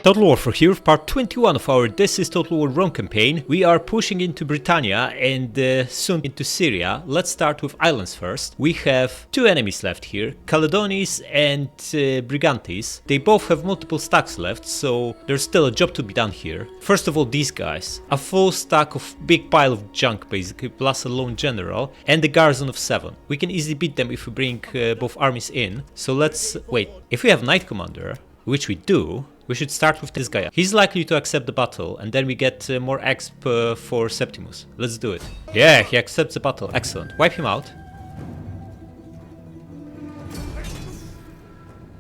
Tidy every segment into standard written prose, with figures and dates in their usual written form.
Total War for here, part 21 of our This is Total War Rome campaign. We are pushing into Britannia and soon into Syria. Let's start with islands first. We have two enemies left here, Caledonis and Brigantes. They both have multiple stacks left, so there's still a job to be done here. First of all, these guys. A full stack of big pile of junk basically, plus a lone general, and a garrison of 7. We can easily beat them if we bring both armies in. So let's wait. If we have Knight Commander, which we do, we should start with this guy. He's likely to accept the battle, and then we get more exp for Septimus. Let's do it. Yeah, he accepts the battle. Excellent. Wipe him out.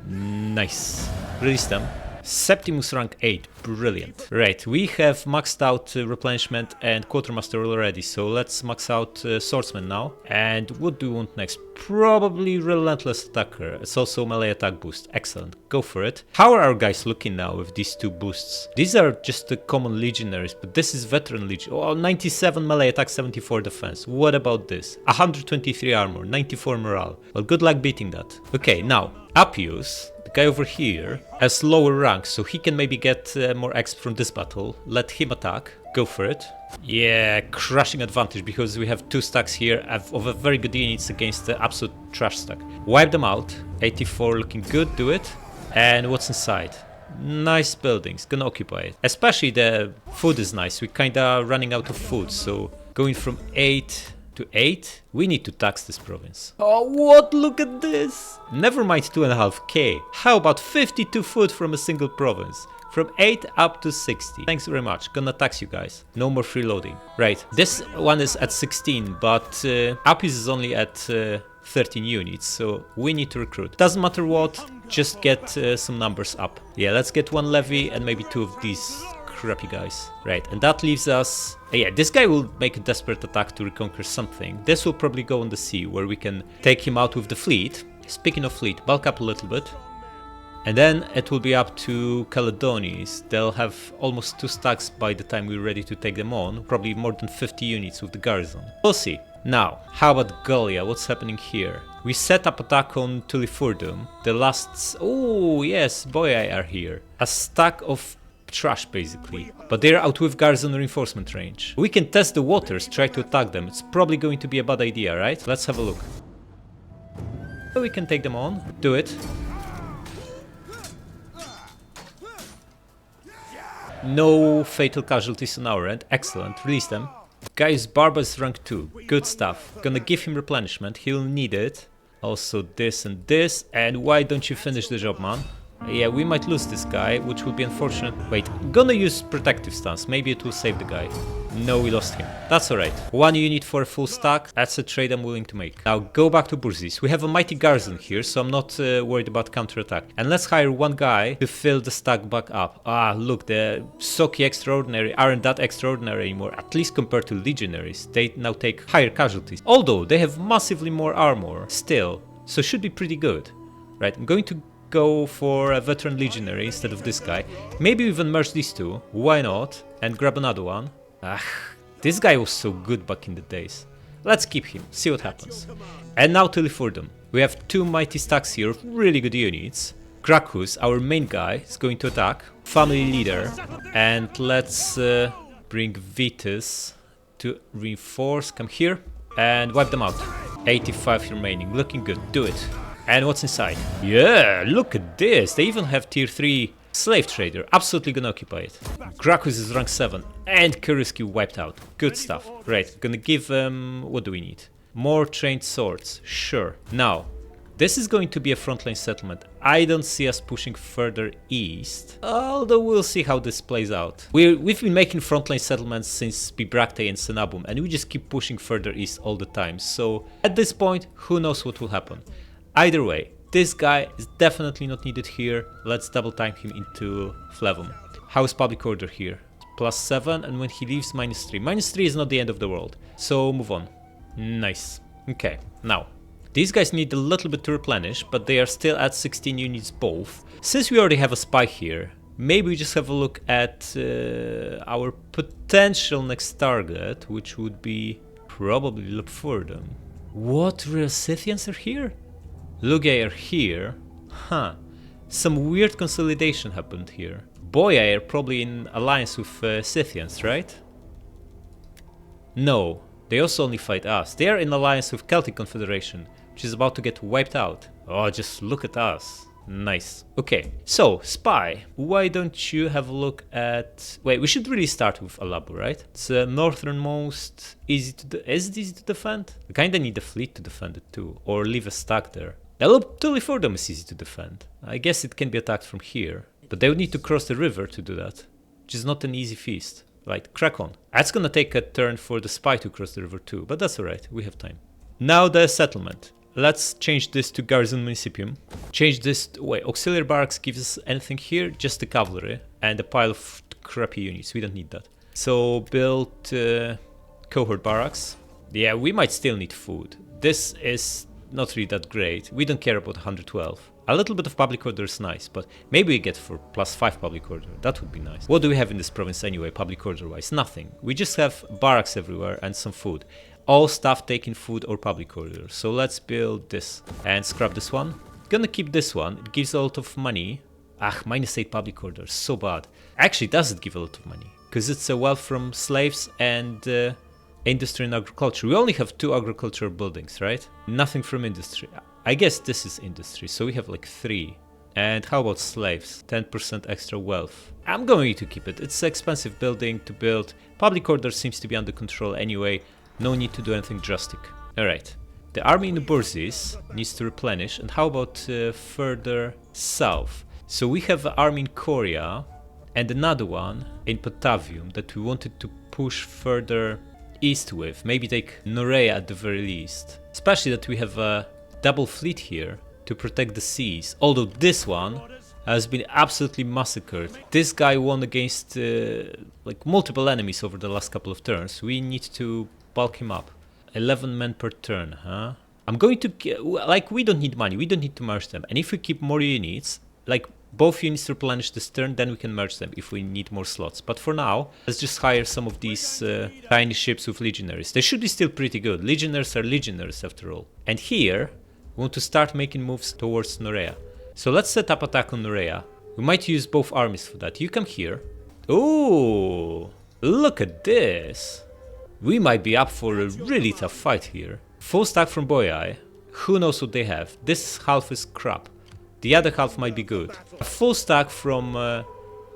Nice. Release them. Septimus rank 8. Brilliant. Right, we have maxed out replenishment and quartermaster already, so let's max out swordsman now. And what do we want next? Probably relentless attacker. It's also melee attack boost. Excellent. Go for it. How are our guys looking now with these two boosts? These are just the common legionaries, but this is veteran legion. Oh, 97 melee attack, 74 defense. What about this? 123 armor, 94 morale. Well, good luck beating that. Okay, now Appius, the guy over here, has lower rank, so he can maybe get more exp from this battle. Let him attack. Go for it. Yeah, crushing advantage because we have two stacks here of a very good units against the absolute trash stack. Wipe them out. 84 looking good. Do it. And what's inside? Nice buildings. Gonna occupy it. Especially the food is nice. We're kinda running out of food, so going from 8 to 8, we need to tax this province. Oh, what? Look at this! Never mind 2.5k. How about 52 food from a single province? From 8 up to 60. Thanks very much. Gonna tax you guys. No more freeloading. Right, this one is at 16, but Appius is only at 13 units, so we need to recruit. Doesn't matter what, just get some numbers up. Yeah, let's get one levy and maybe two of these crappy guys. Right, and that leaves us... yeah, this guy will make a desperate attack to reconquer something. This will probably go on the sea, where we can take him out with the fleet. Speaking of fleet, bulk up a little bit. And then it will be up to Caledonis. They'll have almost 2 stacks by the time we're ready to take them on. Probably more than 50 units with the garrison. We'll see. Now, how about Gallia? What's happening here? We set up attack on Tulifurdum. The last... oh yes, Boyai are here. A stack of trash basically. But they're out with garrison reinforcement range. We can test the waters, try to attack them. It's probably going to be a bad idea, right? Let's have a look. We can take them on. Do it. No fatal casualties on our end. Excellent. Release them. Gaius Barbas rank 2. Good stuff. Gonna give him replenishment. He'll need it. Also this and this. And why don't you finish the job, man? Yeah, we might lose this guy, which will be unfortunate. Wait, gonna use protective stance. Maybe it will save the guy. No, we lost him. That's alright. 1 unit for a full stack. That's a trade I'm willing to make. Now go back to Burzis. We have a mighty garrison here, so I'm not worried about counterattack. And let's hire one guy to fill the stack back up. Ah, look, the Soki Extraordinary aren't that extraordinary anymore, at least compared to legionaries. They now take higher casualties. Although they have massively more armor still, so should be pretty good. Right, I'm going to go for a veteran legionary instead of this guy. Maybe even merge these two. Why not? And grab another one. Ah, this guy was so good back in the days. Let's keep him, see what happens. And now Tulifurdum. We have 2 mighty stacks here of really good units. Gracchus, our main guy, is going to attack. Family leader. And let's bring Vitus to reinforce. Come here and wipe them out. 85 remaining. Looking good. Do it. And what's inside? Yeah, look at this. They even have tier 3 slave trader. Absolutely gonna occupy it. Gracchus is rank 7 and Kuriski wiped out. Good stuff. Right, gonna give what do we need? More trained swords. Sure. Now, this is going to be a frontline settlement. I don't see us pushing further east, although we'll see how this plays out. We've been making frontline settlements since Bibracte and Cenabum, and we just keep pushing further east all the time. So at this point, who knows what will happen. Either way, this guy is definitely not needed here. Let's double time him into Flevum. How is public order here? +7, and when he leaves, -3. -3 is not the end of the world, so move on. Nice. Okay, now, these guys need a little bit to replenish, but they are still at 16 units both. Since we already have a spy here, maybe we just have a look at our potential next target, which would be probably Lupfurdum. What, real Scythians are here? Lugae are here. Huh. Some weird consolidation happened here. Boyai are probably in alliance with Scythians, right? No, they also only fight us. They are in alliance with Celtic Confederation, which is about to get wiped out. Oh, just look at us. Nice. Okay, so Spy, why don't you have a look at... Wait, we should really start with Alabu, right? It's northernmost, is it easy to defend? We kinda need a fleet to defend it too, or leave a stack there. Totally for them is easy to defend. I guess it can be attacked from here, but they would need to cross the river to do that, which is not an easy feast. Right, crack on. That's gonna take a turn for the Spy to cross the river too, but that's alright, we have time. Now the settlement. Let's change this to Garrison Municipium. Change this... Wait, Auxiliary Barracks gives us anything here? Just the cavalry and a pile of crappy units. We don't need that. So build Cohort Barracks. Yeah, we might still need food. This is not really that great. We don't care about 112. A little bit of public order is nice, but maybe we get for +5 public order. That would be nice. What do we have in this province anyway, public order wise? Nothing. We just have barracks everywhere and some food. All staff taking food or public order. So let's build this and scrap this one. Gonna keep this one. It gives a lot of money. -8 public order. So bad. Actually, it doesn't give a lot of money because it's a wealth from slaves and industry and agriculture. We only have 2 agricultural buildings, right? Nothing from industry. I guess this is industry, so we have like 3. And how about slaves? 10% extra wealth. I'm going to keep it. It's an expensive building to build. Public order seems to be under control anyway. No need to do anything drastic. Alright. The army in the Burzes needs to replenish. And how about further south? So we have an army in Korea and another one in Patavium that we wanted to push further east with. Maybe take Norea at the very least. Especially that we have a double fleet here to protect the seas. Although this one has been absolutely massacred. This guy won against like multiple enemies over the last couple of turns. We need to bulk him up. 11 men per turn, huh? I'm going to... Like, we don't need money. We don't need to merge them. And if we keep more units, like both units replenish this turn, then we can merge them if we need more slots. But for now, let's just hire some of these tiny ships with legionaries. They should be still pretty good. Legionaries are legionaries after all. And here, we want to start making moves towards Norea. So let's set up attack on Norea. We might use both armies for that. You come here. Ooh, look at this. We might be up for a really tough fight here. Full stack from Boyai. Who knows what they have? This half is crap. The other half might be good. A full stack from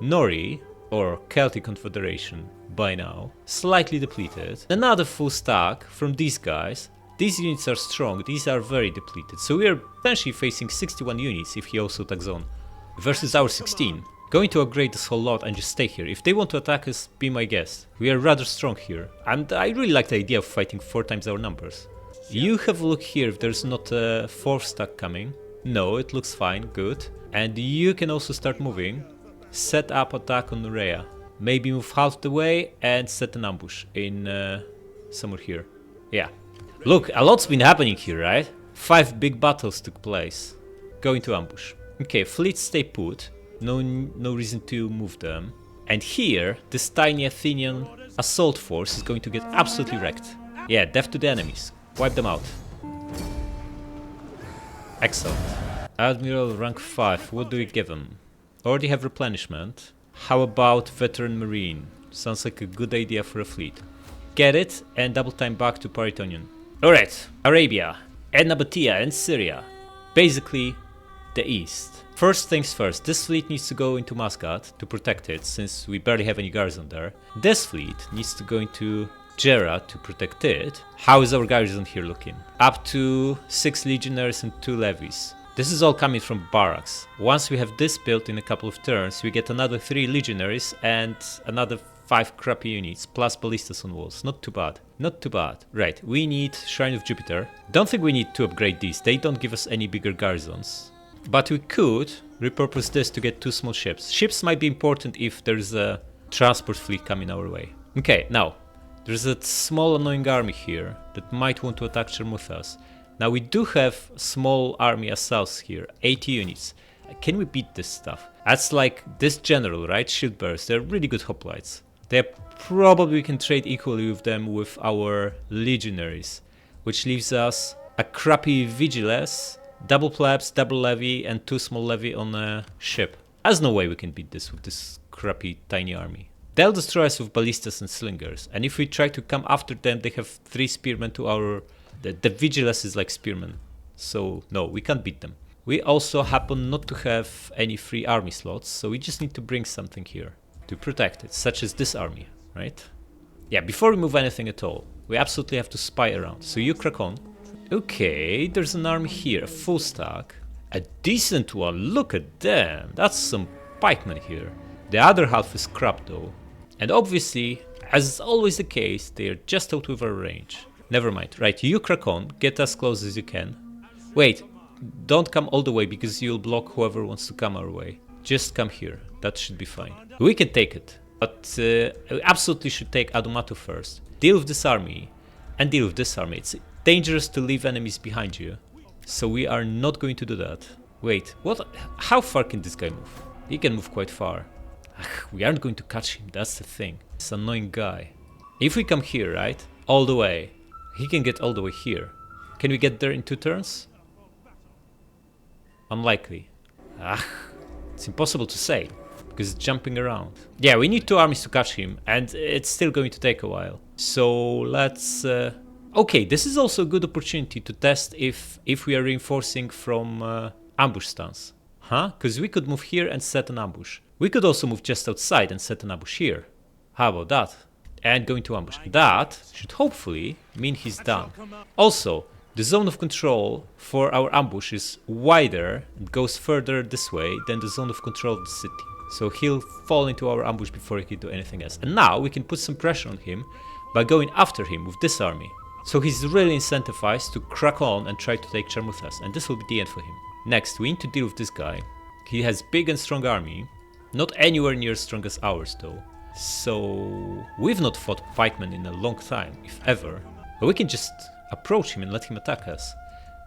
Nori, or Celtic Confederation by now. Slightly depleted. Another full stack from these guys. These units are strong, these are very depleted. So we are potentially facing 61 units if he also attacks on. Versus our 16. Going to upgrade this whole lot and just stay here. If they want to attack us, be my guest. We are rather strong here. And I really like the idea of fighting 4 times our numbers. You have a look here if there's not a 4th stack coming. No, it looks fine, good. And you can also start moving. Set up attack on Norea. Maybe move half the way and set an ambush in somewhere here. Yeah. Look, a lot's been happening here, right? 5 big battles took place. Going to ambush. Okay, fleets stay put. No reason to move them. And here, this tiny Athenian assault force is going to get absolutely wrecked. Yeah, death to the enemies. Wipe them out. Excellent. Admiral rank 5, what do we give him? Already have replenishment. How about veteran marine? Sounds like a good idea for a fleet. Get it and double time back to Paritonian. Alright, Arabia, and Nabatea and Syria. Basically, the east. First things first, this fleet needs to go into Muscat to protect it, since we barely have any garrison there. This fleet needs to go into Gera to protect it. How is our garrison here looking? Up to 6 legionaries and 2 levies. This is all coming from barracks. Once we have this built in a couple of turns, we get another 3 legionaries and another 5 crappy units, plus ballistas on walls. Not too bad. Not too bad. Right, we need Shrine of Jupiter. Don't think we need to upgrade these. They don't give us any bigger garrisons. But we could repurpose this to get 2 small ships. Ships might be important if there's a transport fleet coming our way. Okay, now, there's a small annoying army here that might want to attack Chermuthas. Now we do have a small army ourselves here, 80 units. Can we beat this stuff? That's like this general, right? Shield bearers, they're really good hoplites. They probably can trade equally with them with our legionaries, which leaves us a crappy Vigiles, double plebs, double levy, and 2 small levy on a ship. There's no way we can beat this with this crappy tiny army. They'll destroy us with ballistas and slingers, and if we try to come after them, they have 3 spearmen to our... The Vigilus is like spearmen, so no, we can't beat them. We also happen not to have any free army slots, so we just need to bring something here to protect it, such as this army, right? Yeah, before we move anything at all, we absolutely have to spy around, so you crack on. Okay, there's an army here, a full stack. A decent one, look at them, that's some pikemen here. The other half is crap though. And obviously, as is always the case, they are just out of our range. Never mind, right, you crack on, get as close as you can. Wait, don't come all the way because you'll block whoever wants to come our way. Just come here, that should be fine. We can take it, but we absolutely should take Adumatu first. Deal with this army, and deal with this army. It's dangerous to leave enemies behind you. So we are not going to do that. Wait, what? How far can this guy move? He can move quite far. We aren't going to catch him, that's the thing. This annoying guy. If we come here, right? All the way. He can get all the way here. Can we get there in 2 turns? Unlikely. It's impossible to say, because it's jumping around. Yeah, we need 2 armies to catch him, and it's still going to take a while. So let's... Okay, this is also a good opportunity to test if we are reinforcing from ambush stance. Huh? Because we could move here and set an ambush. We could also move just outside and set an ambush here. How about that? And go into ambush. That should hopefully mean he's done. Also, the zone of control for our ambush is wider, it goes further this way than the zone of control of the city. So he'll fall into our ambush before he can do anything else. And now we can put some pressure on him by going after him with this army. So he's really incentivized to crack on and try to take Charmuthas, and this will be the end for him. Next, we need to deal with this guy. He has big and strong army, not anywhere near as strong as ours though. So we've not fought pikemen in a long time, if ever. But we can just approach him and let him attack us.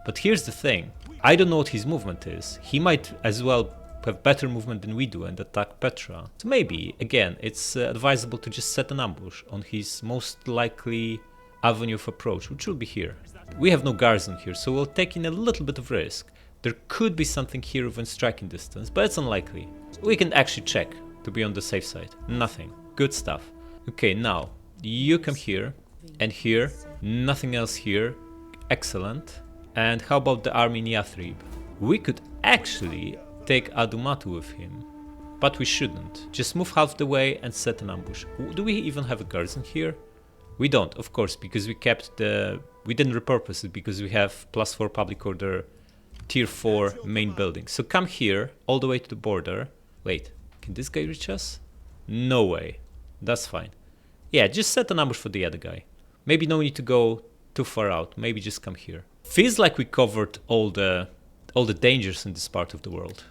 But here's the thing, I don't know what his movement is. He might as well have better movement than we do and attack Petra. So maybe, again, it's advisable to just set an ambush on his most likely avenue of approach, which will be here. We have no garrison here, so we'll take in a little bit of risk. There could be something here within striking distance, but it's unlikely. We can actually check to be on the safe side. Nothing. Good stuff. Okay, now you come here and here. Nothing else here. Excellent. And how about the army in Yathrib? We could actually take Adumatu with him, but we shouldn't. Just move half the way and set an ambush. Do we even have a garrison here? We don't, of course, because we kept the... We didn't repurpose it because we have +4 public order tier 4 main building. So come here, all the way to the border. Wait, can this guy reach us? No way. That's fine. Yeah, just set an ambush for the other guy. Maybe no need to go too far out. Maybe just come here. Feels like we covered all the dangers in this part of the world.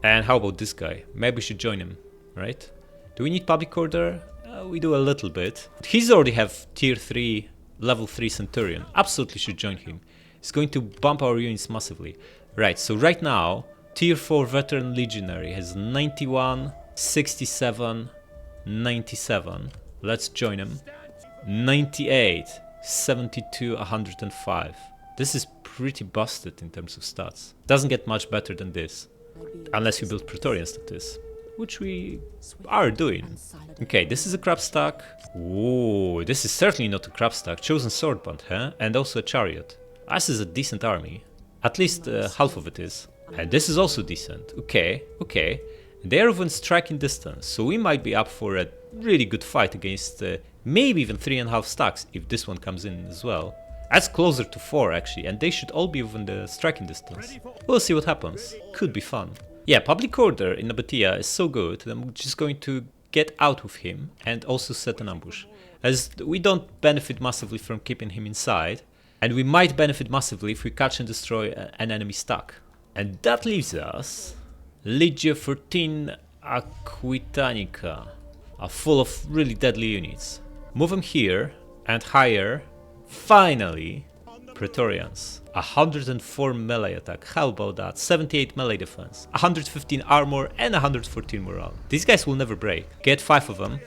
And how about this guy? Maybe we should join him, right? Do we need public order? We do a little bit. He's already have tier 3, level 3 Centurion. Absolutely should join him. It's going to bump our units massively. Right, so right now, tier 4 Veteran Legionary has 91, 67, 97. Let's join him. 98, 72, 105. This is pretty busted in terms of stats. Doesn't get much better than this. Unless you build Praetorians to this, which we are doing. Okay, this is a crab stack. Ooh, this is certainly not a crab stack. Chosen Swordband, huh? And also a chariot. This is a decent army. At least half of it is. And this is also decent. Okay, okay. They are within striking distance, so we might be up for a really good fight against maybe even 3.5 stacks if this one comes in as well. That's closer to 4 actually, and they should all be within the striking distance. We'll see what happens. Could be fun. Yeah, public order in Raetia is so good that I'm just going to get out with him and also set an ambush. As we don't benefit massively from keeping him inside, and we might benefit massively if we catch and destroy an enemy stack. And that leaves us Legia 14 Aquitanica, full of really deadly units. Move them here and hire, finally, Praetorians. 104 melee attack, how about that? 78 melee defense, 115 armor and 114 morale. These guys will never break. Get 5 of them.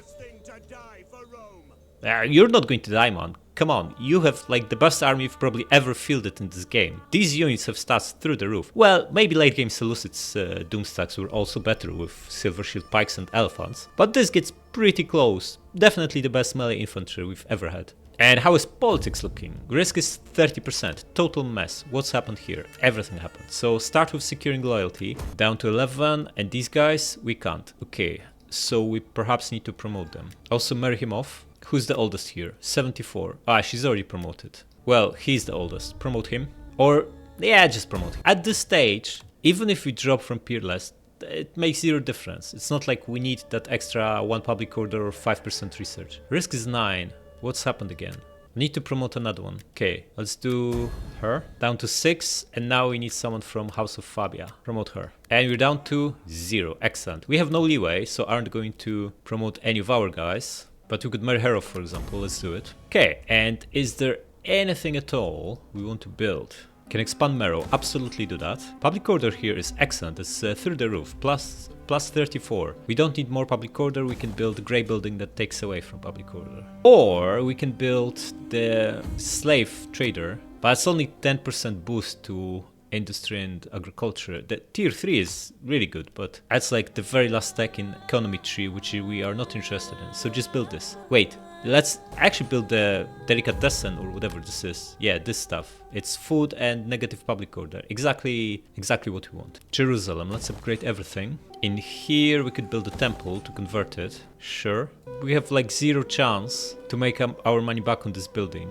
You're not going to die, man. Come on, you have like the best army you've probably ever fielded in this game. These units have stats through the roof. Well, maybe late game Seleucid's Doomstacks were also better with Silver Shield Pikes and Elephants, but this gets pretty close. Definitely the best melee infantry we've ever had. And how is politics looking? Risk is 30%, total mess. What's happened here? Everything happened. So start with securing loyalty, down to 11, and these guys, we can't. Okay, so we perhaps need to promote them. Also marry him off. Who's the oldest here? 74. Ah, she's already promoted. Well, he's the oldest. Promote him. Or, yeah, just promote him. At this stage, even if we drop from peerless, it makes zero difference. It's not like we need that extra 1 public order or 5% research. Risk is 9. What's happened again? Need to promote another one. Okay, let's do her. Down to 6, and now we need someone from House of Fabia. Promote her. And we're down to 0. Excellent. We have no leeway, so aren't going to promote any of our guys. But we could marry her off, for example. Let's do it. Okay, and is there anything at all we want to build? Can expand Marrow. Absolutely do that. Public order here is excellent. It's through the roof. Plus 34. We don't need more public order. We can build a grey building that takes away from public order. Or we can build the slave trader. But it's only 10% boost to industry and agriculture. The tier 3 is really good, but that's like the very last stack in economy tree, which we are not interested in. So just build this. Wait, let's actually build the delicatessen or whatever this is. Yeah, this stuff. It's food and negative public order. Exactly what we want. Jerusalem, let's upgrade everything. In here we could build a temple to convert it. Sure. We have like 0 chance to make our money back on this building.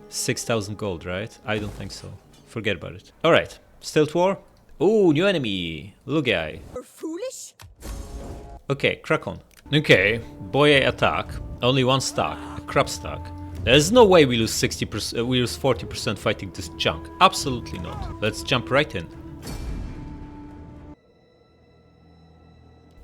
6,000 gold, right? I don't think so. Forget about it. Alright, Stilt War. Ooh, new enemy. Lugai. You're foolish? Okay, crack on. Okay, Boye attack. Only 1 stack, a crab stack. There's no way we lose 60%, we lose 40% fighting this junk. Absolutely not. Let's jump right in.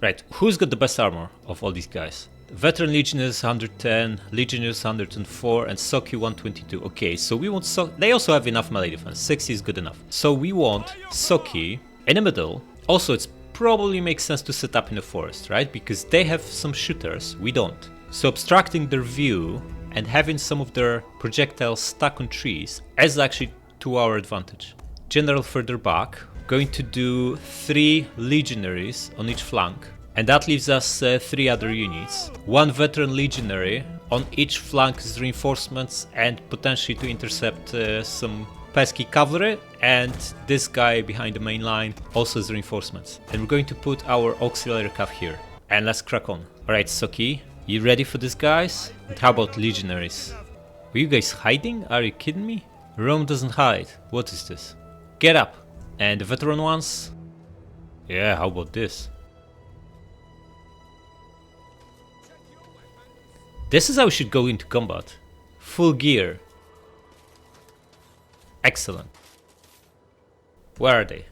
Right, who's got the best armor of all these guys? Veteran Legionnaires 110, Legionnaires 104, and Soki 122. Okay, so we want Soki. They also have enough melee defense. 60 is good enough. So we want Soki in the middle. Also, it's probably makes sense to set up in the forest, right? Because they have some shooters, we don't. So obstructing their view and having some of their projectiles stuck on trees is actually to our advantage. General further back, going to do 3 Legionaries on each flank. And that leaves us 3 other units. 1 veteran legionary on each flank as reinforcements and potentially to intercept some pesky cavalry. And this guy behind the main line also as reinforcements. And we're going to put our auxiliary cav here. And let's crack on. Alright, Soki, you ready for this, guys? And how about legionaries? Are you guys hiding? Are you kidding me? Rome doesn't hide. What is this? Get up. And the veteran ones? Yeah, how about this? This is how we should go into combat. Full gear. Excellent. Where are they?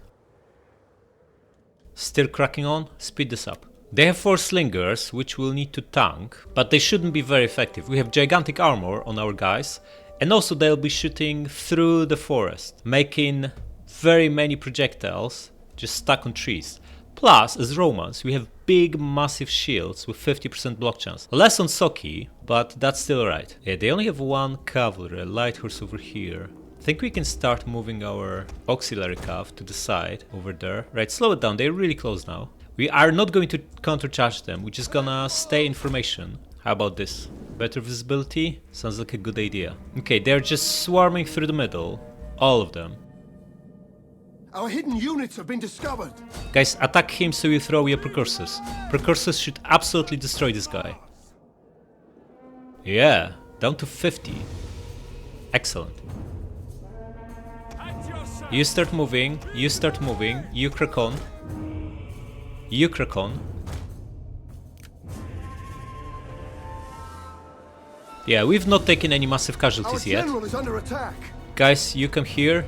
Still cracking on? Speed this up. They have 4 slingers, which we'll need to tank, but they shouldn't be very effective. We have gigantic armor on our guys, and also they'll be shooting through the forest, making very many projectiles just stuck on trees. Plus, as Romans, we have big, massive shields with 50% block chance. Less on Soki, but that's still alright. Yeah, they only have 1 cavalry, a light horse over here. I think we can start moving our auxiliary cav to the side over there. Right, slow it down, they're really close now. We are not going to countercharge them, we're just gonna stay in formation. How about this? Better visibility? Sounds like a good idea. Okay, they're just swarming through the middle. All of them. Our hidden units have been discovered. Guys, attack him so you throw your precursors. Precursors should absolutely destroy this guy. Yeah, down to 50. Excellent. You start moving, you crack on. You crack on. Yeah, we've not taken any massive casualties yet. Our general is under attack. Guys, you come here.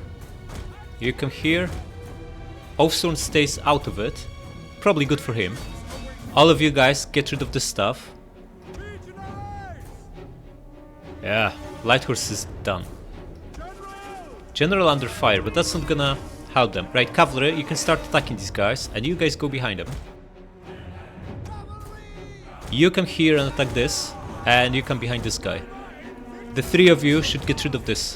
You come here. Ofsorn stays out of it. Probably good for him. All of you guys, get rid of this stuff. Yeah, light horse is done. General under fire, but that's not gonna help them. Right, cavalry, you can start attacking these guys, and you guys go behind them. You come here and attack this, and you come behind this guy. The three of you should get rid of this.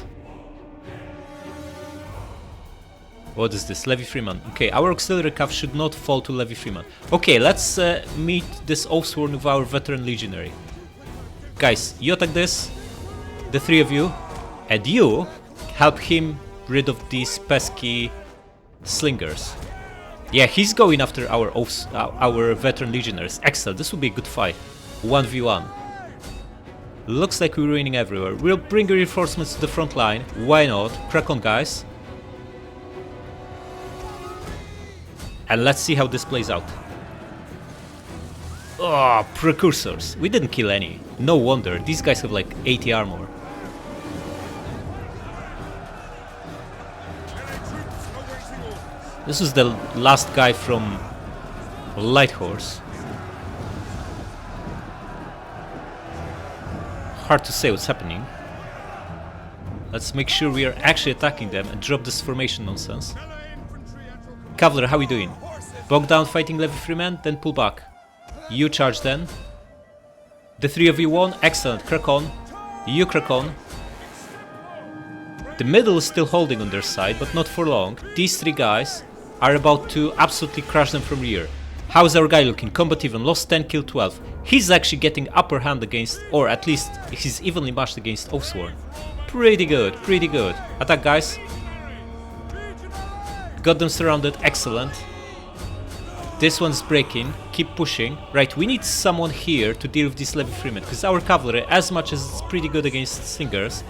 What is this? Levy Freeman. Okay, our auxiliary cav should not fall to Levy Freeman. Okay, let's meet this Oathsworn with our veteran legionary. Guys, you attack this, the three of you, and you help him rid of these pesky slingers. Yeah, he's going after our veteran legionaries. Excellent, this will be a good fight. 1v1. Looks like we're winning everywhere. We'll bring reinforcements to the front line. Why not? Crack on, guys. And let's see how this plays out. Oh, precursors. We didn't kill any. No wonder. These guys have like 80 armor. This is the last guy from Light Horse. Hard to say what's happening. Let's make sure we are actually attacking them and drop this formation nonsense. Cavalry, how are we doing? Bog down fighting Levy Freeman, then pull back. You charge then. The three of you won. Excellent. Crack on. You crack on. The middle is still holding on their side, but not for long. These three guys are about to absolutely crush them from rear. How's our guy looking? Combat even. Lost 10, killed 12. He's actually getting upper hand against, or at least he's evenly matched against Oathsworn. Pretty good. Pretty good. Attack, guys. Got them surrounded, excellent. This one's breaking, keep pushing. Right, we need someone here to deal with this Levy Freeman, because our cavalry, as much as it's pretty good against slingers,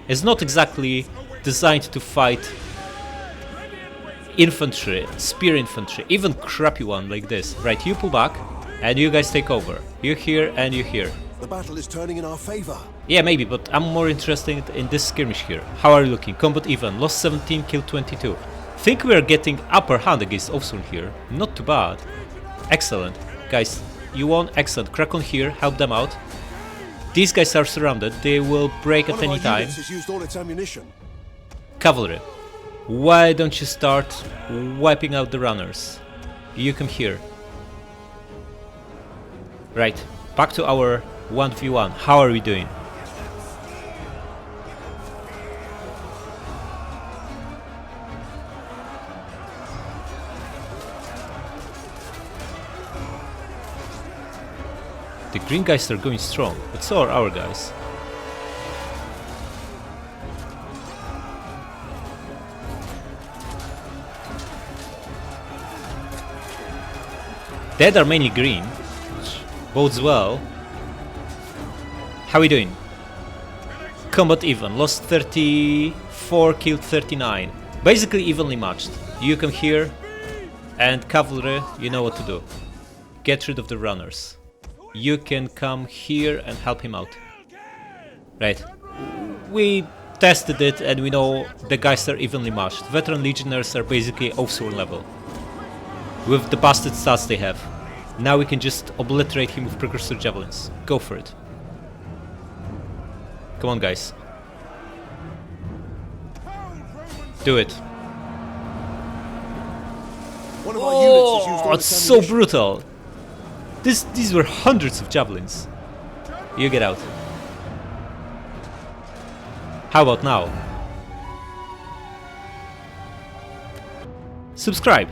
is not exactly designed to fight infantry, spear infantry, even crappy one like this. Right, you pull back, and you guys take over. You here, and you here. The battle is turning in our favor. Yeah, maybe, but I'm more interested in this skirmish here. How are you looking? Combat even, lost 17, killed 22. Think we are getting upper hand against Oathsworn here. Not too bad. Excellent. Guys, you won. Excellent. Crack on here. Help them out. These guys are surrounded. They will break at any time. Has used all its ammunition. Cavalry, why don't you start wiping out the runners? You come here. Right. Back to our 1v1. How are we doing? The green guys are going strong, but so are our guys. Dead are mainly green, which bodes well. How are we doing? Combat even, lost 34, killed 39. Basically evenly matched. You come here, and cavalry, you know what to do. Get rid of the runners. You can come here and help him out. Right. We tested it and we know the guys are evenly matched. Veteran legionnaires are basically Oathsworn level. With the busted stats they have. Now we can just obliterate him with precursor javelins. Go for it. Come on, guys. Do it. One of our units has used Oh, all it's its so ammunition. brutal. These were hundreds of javelins. You get out. How about now? Subscribe.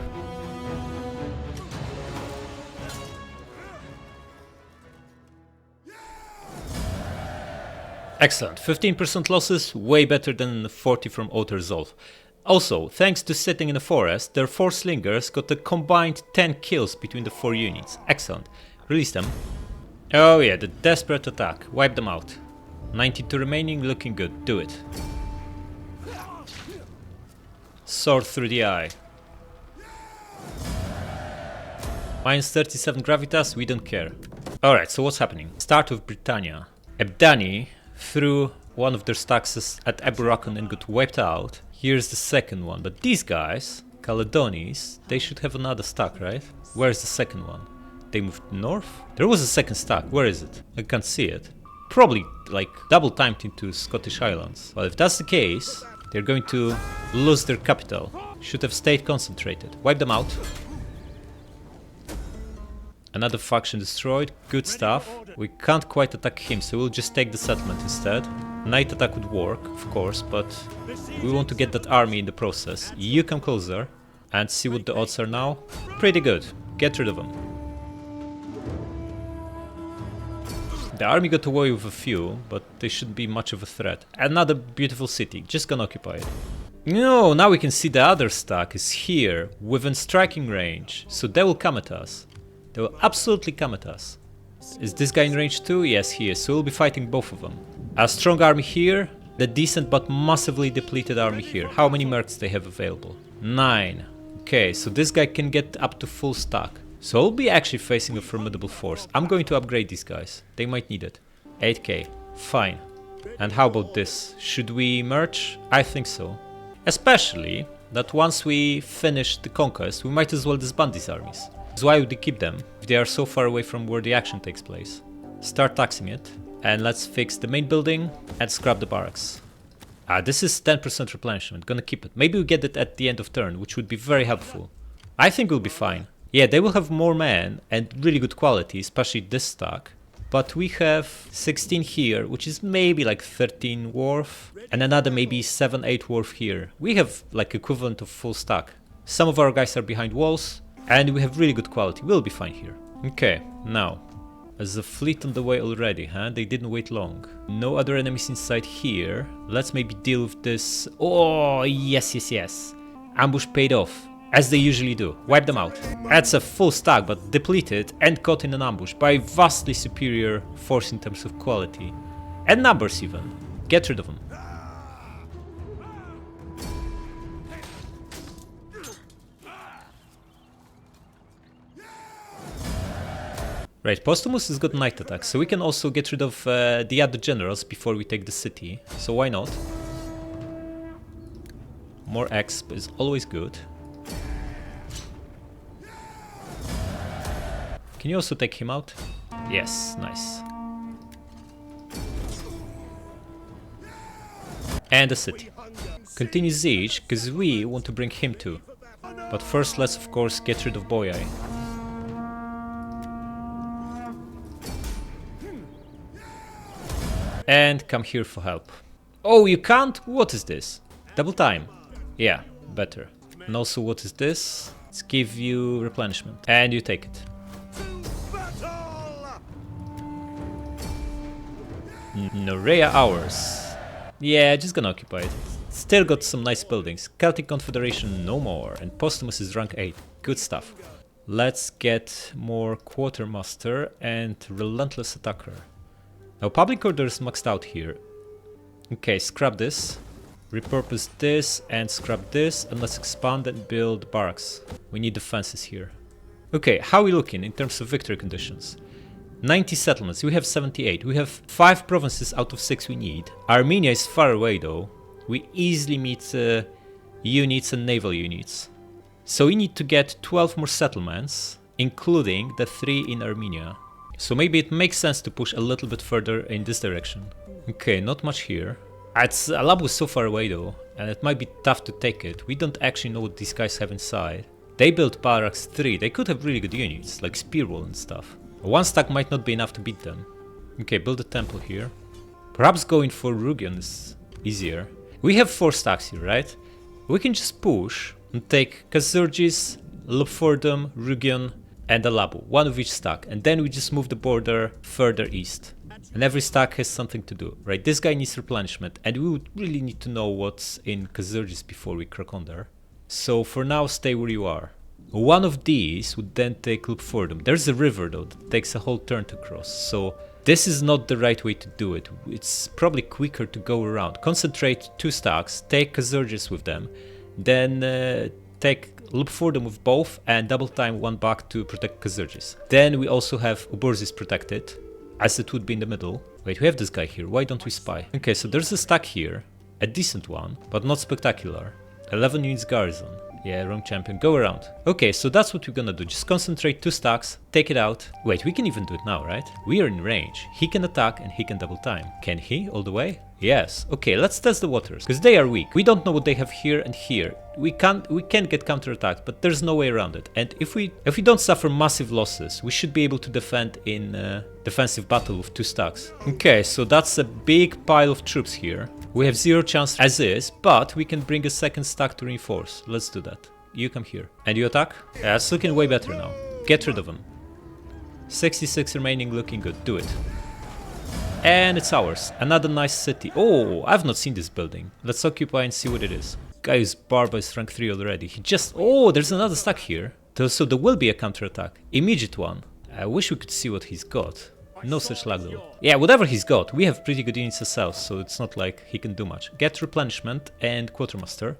Excellent. 15% losses, way better than the 40 from Outer Resolve. Also, thanks to sitting in the forest, their 4 slingers got a combined 10 kills between the 4 units. Excellent. Release them. Oh yeah, the desperate attack. Wipe them out. 92 remaining, looking good. Do it. Sword through the eye. Minus 37 gravitas, we don't care. Alright, so what's happening? Start with Britannia. Ebdani threw one of their stacks at Eburakon and got wiped out. Here's the second one, but these guys, Caledonis, they should have another stack, right? Where's the second one? They moved north? There was a second stack, where is it? I can't see it. Probably like double timed into Scottish Islands. Well, if that's the case, they're going to lose their capital. Should have stayed concentrated. Wipe them out. Another faction destroyed, good stuff. We can't quite attack him, so we'll just take the settlement instead. Night attack would work, of course, but we want to get that army in the process. You come closer and see what the odds are now. Pretty good. Get rid of them. The army got away with a few, but they shouldn't be much of a threat. Another beautiful city, just gonna occupy it. No, now we can see the other stack is here, within striking range. So they will come at us. They will absolutely come at us. Is this guy in range too? Yes, he is. So we'll be fighting both of them. A strong army here, the decent but massively depleted army here. How many mercs they have available? 9. Okay, so this guy can get up to full stack. So I'll be actually facing a formidable force. I'm going to upgrade these guys. They might need it. 8k. Fine. And how about this? Should we merge? I think so. Especially that once we finish the conquest, we might as well disband these armies. So why would we keep them if they are so far away from where the action takes place? Start taxing it. And let's fix the main building and scrap the barracks. This is 10% replenishment. Gonna keep it. Maybe we get it at the end of turn, which would be very helpful. I think we'll be fine. Yeah, they will have more men and really good quality, especially this stack. But we have 16 here, which is maybe like 13 worth, and another maybe 7-8 worth here. We have like equivalent of full stack. Some of our guys are behind walls, and we have really good quality. We'll be fine here. Okay, now, as a fleet on the way already, huh? They didn't wait long. No other enemies inside here. Let's maybe deal with this. Oh, yes, yes, yes. Ambush paid off. As they usually do. Wipe them out. That's a full stack, but depleted and caught in an ambush by a vastly superior force in terms of quality. And numbers even. Get rid of them. Right, Postumus has got night attack, so we can also get rid of the other generals before we take the city. So why not? More exp is always good. Can you also take him out? Yes, nice. And a city. Continue siege, because we want to bring him too. But first let's of course get rid of Boyai. And come here for help. Oh, you can't? What is this? Double time. Yeah, better. And also what is this? Let's give you replenishment. And you take it. Norea ours. Yeah, just gonna occupy it. Still got some nice buildings. Celtic Confederation no more. And Postumus is rank 8. Good stuff. Let's get more Quartermaster and Relentless Attacker. Now public order is maxed out here. Okay, scrap this. Repurpose this and scrap this. And let's expand and build barracks. We need defenses here. Okay, how are we looking in terms of victory conditions? 90 settlements, we have 78. We have 5 provinces out of 6 we need. Armenia is far away though. We easily meet units and naval units. So we need to get 12 more settlements, including the 3 in Armenia. So maybe it makes sense to push a little bit further in this direction. Okay, not much here. Alabu is so far away though, and it might be tough to take it. We don't actually know what these guys have inside. They built barracks 3, they could have really good units, like Spearwall and stuff. 1 stack might not be enough to beat them. Okay, build a temple here. Perhaps going for Rugion is easier. We have 4 stacks here, right? We can just push and take Kazurgis, Lupfordum, Rugion, and Alabu, 1 of each stack, and then we just move the border further east. And every stack has something to do, right? This guy needs replenishment, and we would really need to know what's in Kazurgis before we crack on there. So for now, stay where you are. 1 of these would then take Lupfordum. There's a river though that takes a whole turn to cross, so this is not the right way to do it. It's probably quicker to go around. Concentrate 2 stacks, take Kazurgis with them, then take Lupfordum with both and double time 1 back to protect Kazurgis. Then we also have Uburzis protected, as it would be in the middle. Wait, we have this guy here, why don't we spy? Okay, so there's a stack here, a decent one, but not spectacular. 11 units garrison. Yeah, wrong champion, go around. Okay, so that's what we're gonna do, just concentrate 2 stacks, take it out. Wait, we can even do it now, right? We are in range. He can attack and he can double time. Can he all the way? Yes. Okay, let's test the waters, because they are weak. We don't know what they have here and here. We can get counterattacked, but there's no way around it. And if we don't suffer massive losses, we should be able to defend in defensive battle with 2 stacks. Okay, so that's a big pile of troops here. We have 0 chance as is, but we can bring a second stack to reinforce. Let's do that. You come here. And you attack? Yeah, it's looking way better now. Get rid of them. 66 remaining, looking good. Do it. And it's ours. Another nice city. Oh, I've not seen this building. Let's occupy and see what it is. Gaius Barba is rank 3 already. He just... Oh, there's another stack here. So there will be a counterattack. Immediate one. I wish we could see what he's got. No such luck though. Yeah, whatever he's got, we have pretty good units ourselves, so it's not like he can do much. Get replenishment and quartermaster.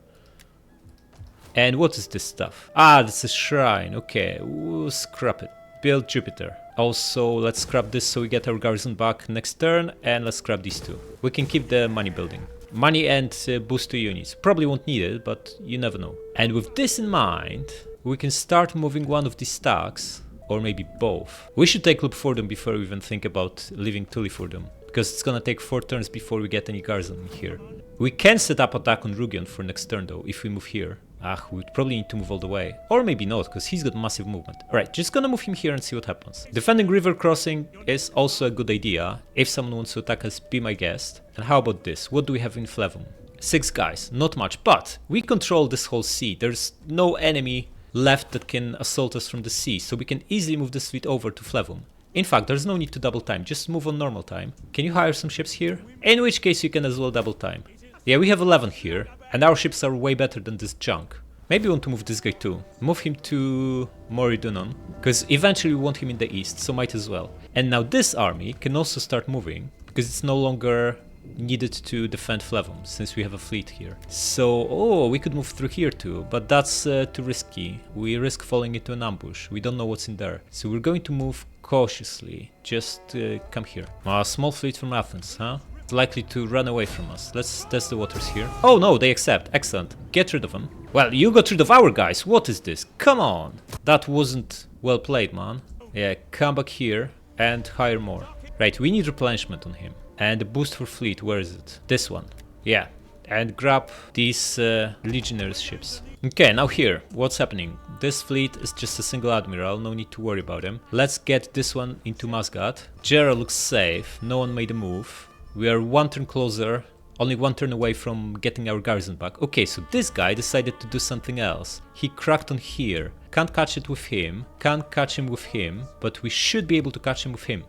And what is this stuff? Ah, that's a shrine. Okay, we'll scrap it. Build Jupiter. Also, let's scrap this so we get our garrison back next turn, and let's scrap these 2. We can keep the money building. Money and boost to units. Probably won't need it, but you never know. And with this in mind, we can start moving one of these stacks. Or maybe both. We should take loop for them before we even think about leaving Tuli for them, because it's gonna take 4 turns before we get any garrison in here. We can set up attack on Rugion for next turn though, if we move here. Ah, we would probably need to move all the way. Or maybe not, because he's got massive movement. Alright, just gonna move him here and see what happens. Defending river crossing is also a good idea. If someone wants to attack us, be my guest. And how about this? What do we have in Flevum? 6 guys, not much, but we control this whole sea. There's no enemy left that can assault us from the sea, so we can easily move this fleet over to Flevum. In fact, there's no need to double time, just move on normal time. Can you hire some ships here? In which case you can as well double time. Yeah, we have 11 here, and our ships are way better than this junk. Maybe we want to move this guy too. Move him to Moridunon, because eventually we want him in the east, so might as well. And now this army can also start moving, because it's no longer needed to defend Flevum, since we have a fleet here. So, oh, we could move through here too, but that's too risky. We risk falling into an ambush. We don't know what's in there. So we're going to move cautiously. Just come here. A small fleet from Athens, huh? Likely to run away from us. Let's test the waters here. Oh no, they accept. Excellent. Get rid of them. Well, you got rid of our guys. What is this? Come on. That wasn't well played, man. Yeah, come back here and hire more. Right, we need replenishment on him. And a boost for fleet, where is it? This one. Yeah. And grab these legionaries ships. Okay, now here, what's happening? This fleet is just a single admiral, no need to worry about him. Let's get this one into Masgat. Jera looks safe, no one made a move. We are 1 turn closer, only 1 turn away from getting our garrison back. Okay, so this guy decided to do something else. He cracked on here. Can't catch it with him, can't catch him with him, but we should be able to catch him with him.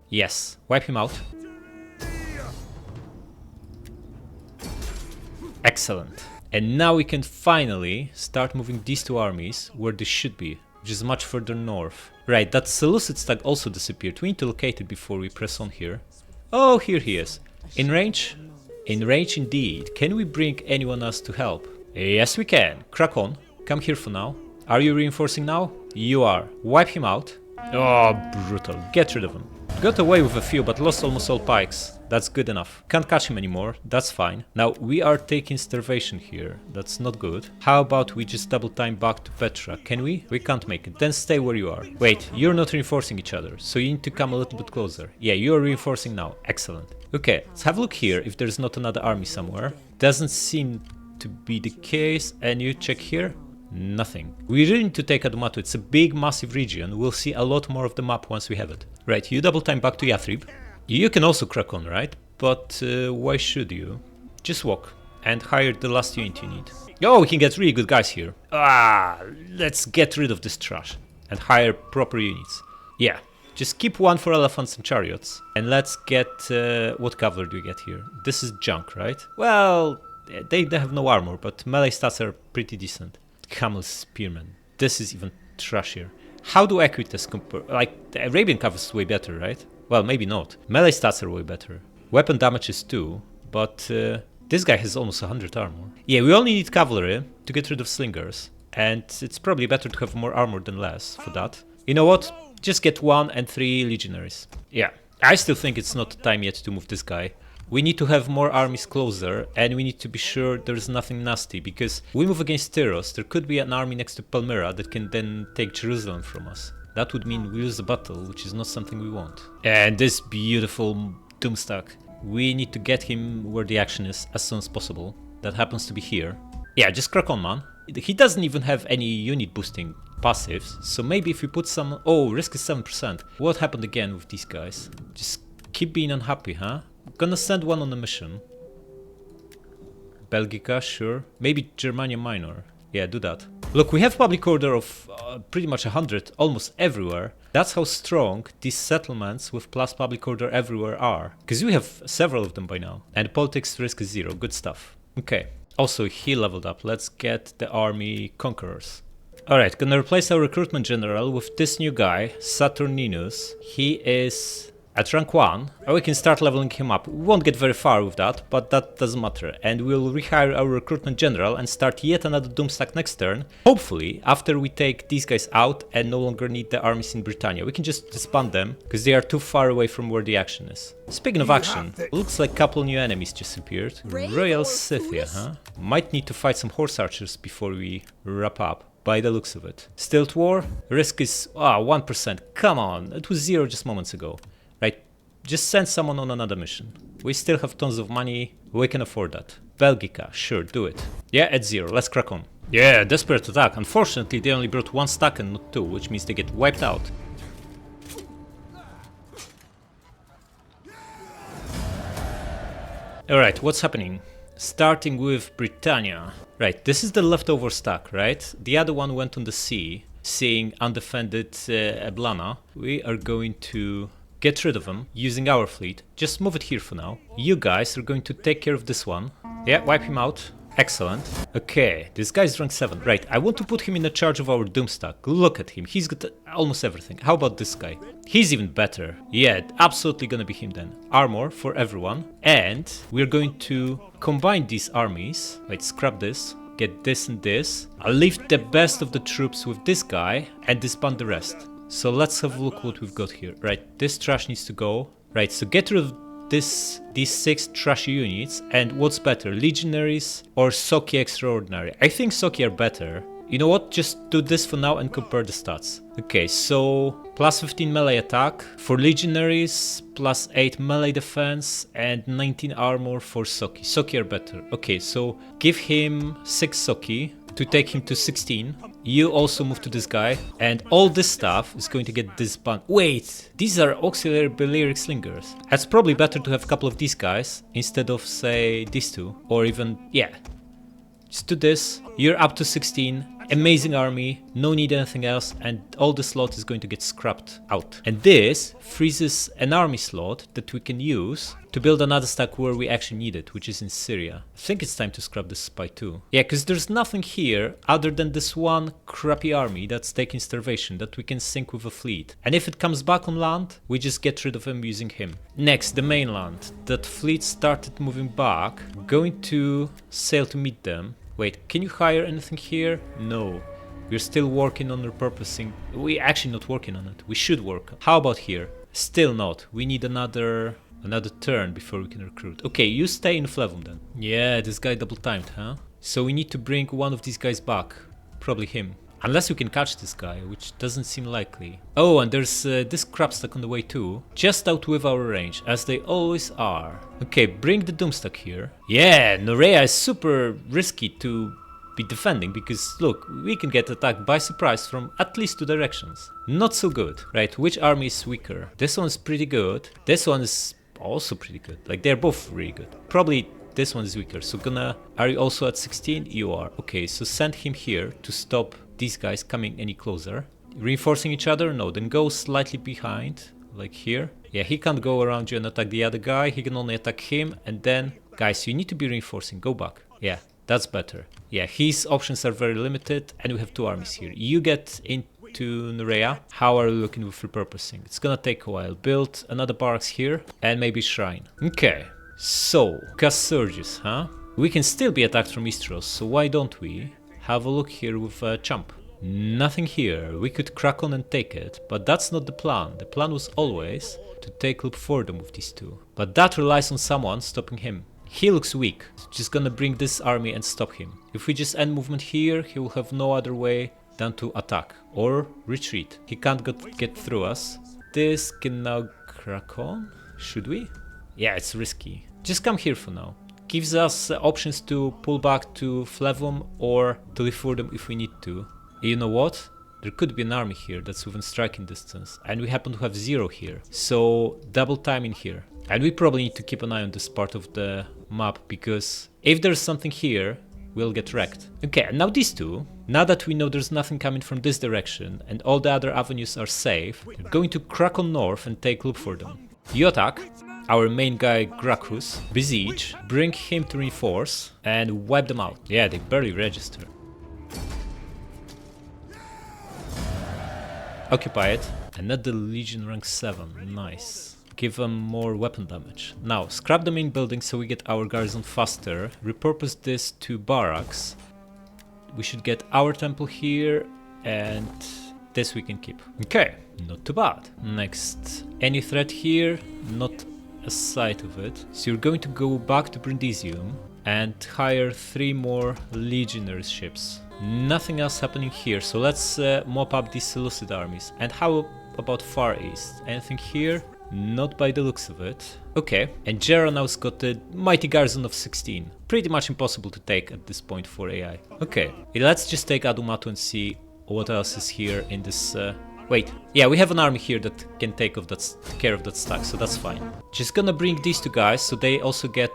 Yes, wipe him out. Excellent. And now we can finally start moving these 2 armies where they should be, which is much further north. Right, that Seleucid stag also disappeared. We need to locate it before we press on here. Oh, here he is. In range? In range indeed. Can we bring anyone else to help? Yes, we can. Crack on. Come here for now. Are you reinforcing now? You are. Wipe him out. Oh, brutal. Get rid of him. Got away with a few, but lost almost all pikes. That's good enough. Can't catch him anymore. That's fine. Now, we are taking starvation here. That's not good. How about we just double time back to Petra? Can we? We can't make it. Then stay where you are. Wait, you're not reinforcing each other, so you need to come a little bit closer. Yeah, you are reinforcing now. Excellent. Okay, let's have a look here if there's not another army somewhere. Doesn't seem to be the case. And you check here? Nothing. We really need to take Adumato. It's a big, massive region. We'll see a lot more of the map once we have it. Right, you double time back to Yathrib. You can also crack on, right? But why should you? Just walk and hire the last unit you need. Oh, we can get really good guys here. Ah, let's get rid of this trash and hire proper units. Yeah, just keep 1 for elephants and chariots. And let's get... what cavalry do we get here? This is junk, right? Well, they have no armor, but melee stats are pretty decent. Camel spearmen. This is even trashier. How do Equites compare? Like, the Arabian cavalry is way better, right? Well, maybe not. Melee stats are way better. Weapon damages too, but this guy has almost 100 armor. Yeah, we only need cavalry to get rid of slingers, and it's probably better to have more armor than less for that. You know what? Just get 1 and 3 legionaries. Yeah, I still think it's not time yet to move this guy. We need to have more armies closer, and we need to be sure there's nothing nasty, because we move against Tyros, there could be an army next to Palmyra that can then take Jerusalem from us. That would mean we lose the battle, which is not something we want. And this beautiful Doomstack. We need to get him where the action is as soon as possible. That happens to be here. Yeah, just crack on, man. He doesn't even have any unit boosting passives, so maybe if we put some... Oh, risk is 7%. What happened again with these guys? Just keep being unhappy, huh? Gonna send one on a mission. Belgica, sure. Maybe Germania Minor. Yeah, do that. Look, we have public order of pretty much 100 almost everywhere. That's how strong these settlements with plus public order everywhere are. Because we have several of them by now. And politics risk is 0. Good stuff. Okay. Also, he leveled up. Let's get the army conquerors. Alright, gonna replace our recruitment general with this new guy, Saturninus. He is at rank 1, and we can start leveling him up. We won't get very far with that, but that doesn't matter. And we'll rehire our recruitment general and start yet another Doomstack next turn. Hopefully, after we take these guys out and no longer need the armies in Britannia. We can just disband them, because they are too far away from where the action is. Speaking of action, looks like a couple new enemies just appeared. Royal Scythia, huh? Might need to fight some horse archers before we wrap up. By the looks of it. Stilt War, risk is 1%. Come on, it was 0 just moments ago. Right, just send someone on another mission. We still have tons of money, we can afford that. Belgica, sure, do it. Yeah, at 0, let's crack on. Yeah, desperate attack. Unfortunately, they only brought 1 stack and not 2, which means they get wiped out. Alright, what's happening? Starting with Britannia. Right, this is the leftover stack, right? The other one went on the sea, seeing undefended Eblana. We are going to get rid of them using our fleet. Just move it here for now. You guys are going to take care of this one. Yeah, wipe him out. Excellent. Okay, this guy's rank 7. Right, I want to put him in the charge of our Doomstack. Look at him, he's got almost everything. How about this guy? He's even better. Yeah, absolutely gonna be him then. Armor for everyone. And we're going to combine these armies. Wait, scrap this. Get this and this. I'll leave the best of the troops with this guy and disband the rest. So let's have a look what we've got here. Right, this trash needs to go. Right, so get rid of these 6 trashy units, and what's better, Legionaries or Soki Extraordinary? I think Soki are better. You know what, just do this for now and compare the stats. Okay, so plus 15 melee attack for Legionaries, plus 8 melee defense and 19 armor for Soki. Soki are better. Okay, so give him 6 Soki to take him to 16. You also move to this guy, and all this stuff is going to get disbanded. Wait, these are auxiliary Balearic slingers. It's probably better to have a couple of these guys instead of, say, these two, or even, yeah. Just do this, you're up to 16, amazing army, no need anything else, and all the slot is going to get scrapped out. And this freezes an army slot that we can use to build another stack where we actually need it, which is in Syria. I think it's time to scrap this spy too. Yeah, because there's nothing here other than this one crappy army that's taking starvation that we can sink with a fleet. And if it comes back on land, we just get rid of him using him. Next, the mainland. That fleet started moving back. We're going to sail to meet them. Wait, can you hire anything here? No. We're still working on repurposing. We're actually not working on it. We should work. How about here? Still not. We need another turn before we can recruit. Okay, you stay in Flevum then. Yeah, this guy double timed, huh? So we need to bring one of these guys back. Probably him. Unless we can catch this guy, which doesn't seem likely. Oh, and there's this crab stack on the way too. Just out with our range, as they always are. Okay, bring the Doomstack here. Yeah, Norea is super risky to be defending, because look, we can get attacked by surprise from at least 2 directions. Not so good. Right, which army is weaker? This one's pretty good. This one is also pretty good. Like, they're both really good. Probably this one is weaker. So are you also at 16? You are. Okay, so send him here to stop these guys coming any closer. Reinforcing each other? No, then go slightly behind, like here. Yeah, he can't go around you and attack the other guy. He can only attack him, and then, guys, you need to be reinforcing. Go back. Yeah, that's better. Yeah, his options are very limited, and we have 2 armies here. You get into Norea. How are you looking with repurposing? It's gonna take a while. Build another barracks here, and maybe shrine. Okay, so, Casurgis, huh? We can still be attacked from Istros, so why don't we have a look here with Champ? Nothing here. We could crack on and take it, but that's not the plan. The plan was always to take Lupfordum with these 2. But that relies on someone stopping him. He looks weak. Just gonna bring this army and stop him. If we just end movement here, he will have no other way than to attack or retreat. He can't get through us. This can now crack on. Should we? Yeah, it's risky. Just come here for now. Gives us options to pull back to Flevum or to Lifurdum if we need to. You know what? There could be an army here that's within striking distance, and we happen to have 0 here. So double time in here. And we probably need to keep an eye on this part of the map, because if there's something here, we'll get wrecked. Okay, and now these two, now that we know there's nothing coming from this direction and all the other avenues are safe, we're going to crack on north and take Lufurdum. You attack. Our main guy Gracchus, besiege, bring him to reinforce, and wipe them out. Yeah, they barely register. Occupy it. Another Legion rank 7, nice. Give them more weapon damage. Now, scrap the main building so we get our garrison faster. Repurpose this to barracks. We should get our temple here, and this we can keep. Okay, not too bad. Next, any threat here? Not a sight of it. So you're going to go back to Brundisium and hire 3 more legionary ships. Nothing else happening here, so let's mop up these Seleucid armies. And how about Far East? Anything here? Not by the looks of it. Okay, and Gera now's got a mighty garrison of 16. Pretty much impossible to take at this point for AI. Okay, let's just take Adumatu and see what else is here in this... Wait, yeah, we have an army here that can take care of that stack, so that's fine. Just gonna bring these 2 guys, so they also get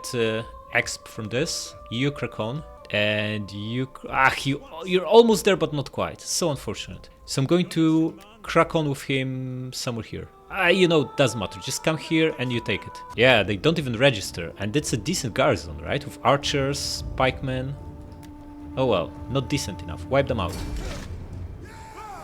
exp from this. You crack on, and you're almost there, but not quite. So unfortunate. So I'm going to crack on with him somewhere here. You know, doesn't matter. Just come here and you take it. Yeah, they don't even register, and it's a decent garrison, right? With archers, pikemen. Oh well, not decent enough. Wipe them out.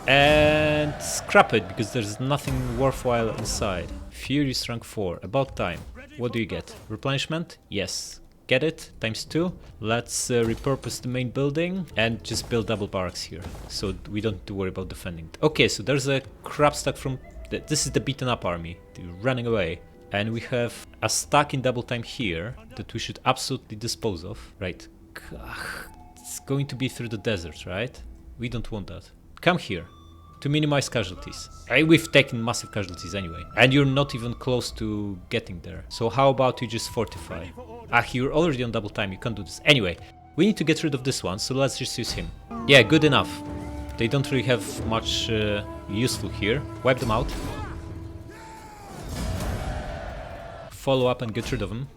And scrap it, because there's nothing worthwhile inside. Furious rank 4, about time. What do you get? Replenishment? Yes. Get it, times 2. Let's repurpose the main building and just build double barracks here, so we don't have to worry about defending it. Okay, so there's a crap stack from... This is the beaten up army, they're running away. And we have a stack in double time here that we should absolutely dispose of. Right. It's going to be through the desert, right? We don't want that. Come here. To minimize casualties. We've taken massive casualties anyway. And you're not even close to getting there. So how about you just fortify? You're already on double time, you can't do this. Anyway, we need to get rid of this one, so let's just use him. Yeah, good enough. They don't really have much useful here. Wipe them out. Follow up and get rid of them.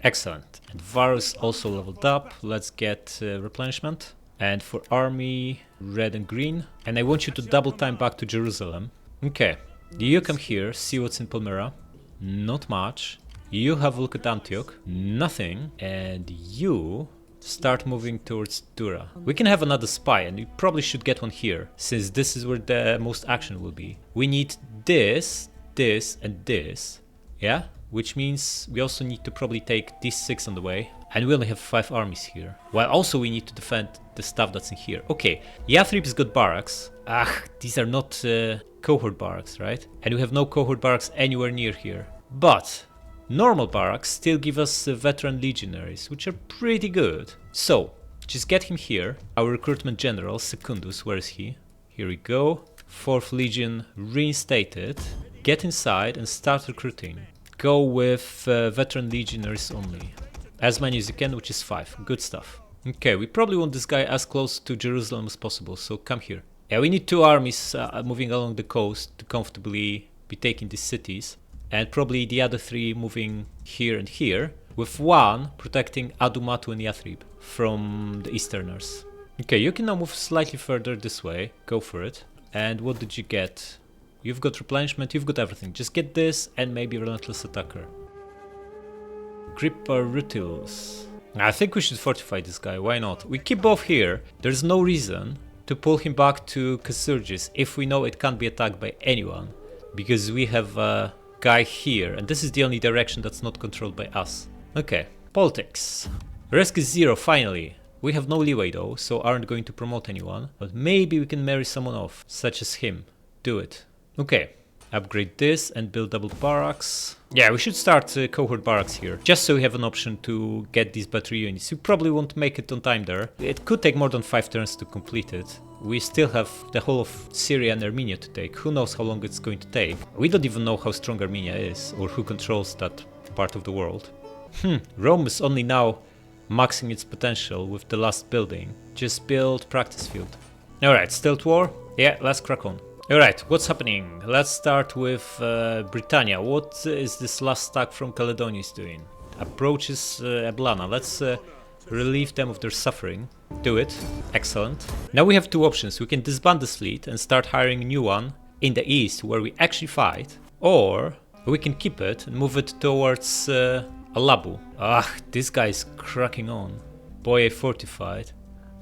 Excellent. And Varus also leveled up. Let's get replenishment. And for army, red and green. And I want you to double time back to Jerusalem. Okay. You come here, see what's in Palmyra. Not much. You have a look at Antioch. Nothing. And you start moving towards Dura. We can have another spy, and we probably should get one here, since this is where the most action will be. We need this, this, and this. Yeah? Which means we also need to probably take these 6 on the way. And we only have 5 armies here. While also we need to defend the stuff that's in here. Okay, Yathrib's got barracks. These are not cohort barracks, right? And we have no cohort barracks anywhere near here. But normal barracks still give us veteran legionaries, which are pretty good. So, just get him here. Our recruitment general, Secundus, where is he? Here we go. 4th Legion reinstated. Get inside and start recruiting. Go with veteran legionaries only. As many as you can, which is 5. Good stuff. Okay, we probably want this guy as close to Jerusalem as possible, so come here. Yeah, we need 2 armies moving along the coast to comfortably be taking these cities. And probably the other 3 moving here and here, with 1 protecting Adumatu and Yathrib from the Easterners. Okay, you can now move slightly further this way. Go for it. And what did you get? You've got replenishment, you've got everything. Just get this and maybe Relentless Attacker. Grippa Rutils. I think we should fortify this guy, why not? We keep both here. There's no reason to pull him back to Casurgis if we know it can't be attacked by anyone. Because we have a guy here, and this is the only direction that's not controlled by us. Okay, politics. Risk is 0, finally. We have no leeway though, so aren't going to promote anyone. But maybe we can marry someone off, such as him. Do it. Okay, upgrade this and build double barracks. Yeah, we should start cohort barracks here, just so we have an option to get these battery units. You probably won't make it on time there. It could take more than 5 turns to complete it. We still have the whole of Syria and Armenia to take. Who knows how long it's going to take. We don't even know how strong Armenia is or who controls that part of the world. Rome is only now maxing its potential with the last building. Just build practice field. Alright, Stealth War? Yeah, let's crack on. Alright, what's happening? Let's start with Britannia. What is this last stack from Caledonius doing? Approaches Ablana. Let's relieve them of their suffering. Do it. Excellent. Now we have two options. We can disband this fleet and start hiring a new one in the east where we actually fight. Or we can keep it and move it towards Alabu. This guy is cracking on. Boye fortified.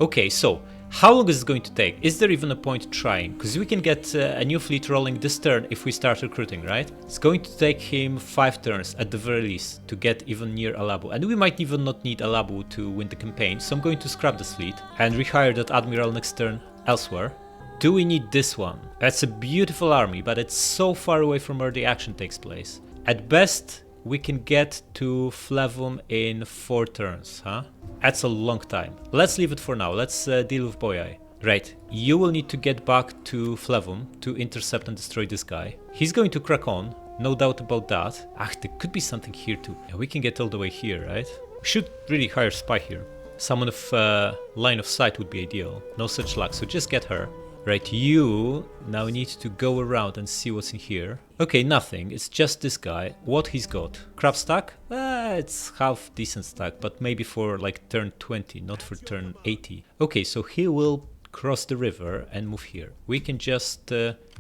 Okay, so how long is it going to take? Is there even a point trying? Because we can get a new fleet rolling this turn if we start recruiting, right? It's going to take him 5 turns at the very least to get even near Alabu. And we might even not need Alabu to win the campaign. So I'm going to scrap this fleet and rehire that admiral next turn elsewhere. Do we need this one? That's a beautiful army, but it's so far away from where the action takes place. At best, we can get to Flavum in 4 turns, huh? That's a long time. Let's leave it for now. Let's deal with Boyai. Right, you will need to get back to Flavum to intercept and destroy this guy. He's going to crack on, no doubt about that. There could be something here too. Yeah, we can get all the way here, right? We should really hire a spy here. Someone of line of sight would be ideal. No such luck, so just get her. Right, you now need to go around and see what's in here. Okay, nothing. It's just this guy. What he's got? Crab stack? It's half decent stack, but maybe for like turn 20, not for turn 80. Okay, so he will cross the river and move here. We can just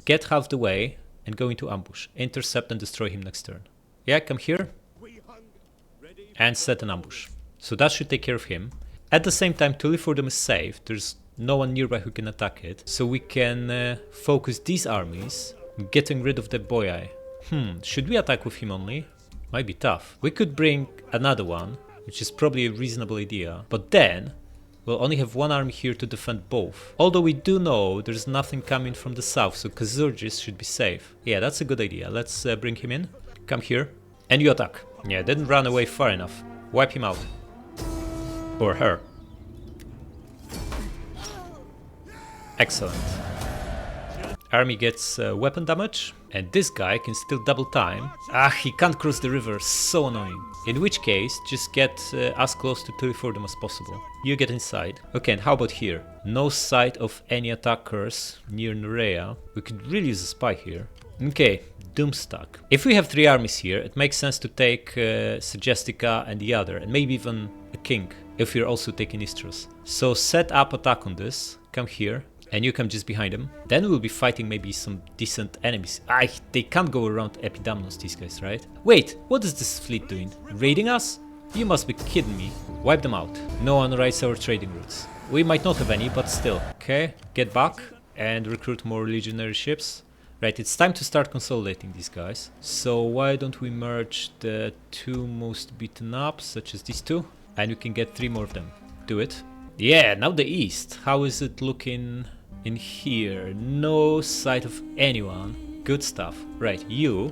get half the way and go into ambush. Intercept and destroy him next turn. Yeah, come here. And set an ambush. So that should take care of him. At the same time, Tulifordum is safe. There's no one nearby who can attack it, so we can focus these armies, getting rid of the Boyai. Should we attack with him only? Might be tough. We could bring another one, which is probably a reasonable idea, but then we'll only have one army here to defend both. Although we do know there's nothing coming from the south, so Kazurgis should be safe. Yeah, that's a good idea. Let's bring him in. Come here. And you attack. Yeah, didn't run away far enough. Wipe him out. Or her. Excellent. Army gets weapon damage, and this guy can still double time. He can't cross the river, so annoying. In which case, just get as close to Tulifordum as possible. You get inside. Okay, and how about here? No sight of any attackers near Raetia. We could really use a spy here. Okay, Doomstack. If we have 3 armies here, it makes sense to take Segestica and the other, and maybe even a king, if we're also taking Istros. So set up attack on this. Come here. And you come just behind them. Then we'll be fighting maybe some decent enemies. They can't go around Epidamnos, these guys, right? Wait, what is this fleet doing? Raiding us? You must be kidding me. Wipe them out. No one rides our trading routes. We might not have any, but still. Okay, get back and recruit more legionary ships. Right, it's time to start consolidating these guys. So why don't we merge the 2 most beaten up, such as these 2? And we can get 3 more of them. Do it. Yeah, now the east. How is it looking in here? No sight of anyone. Good stuff. Right, you.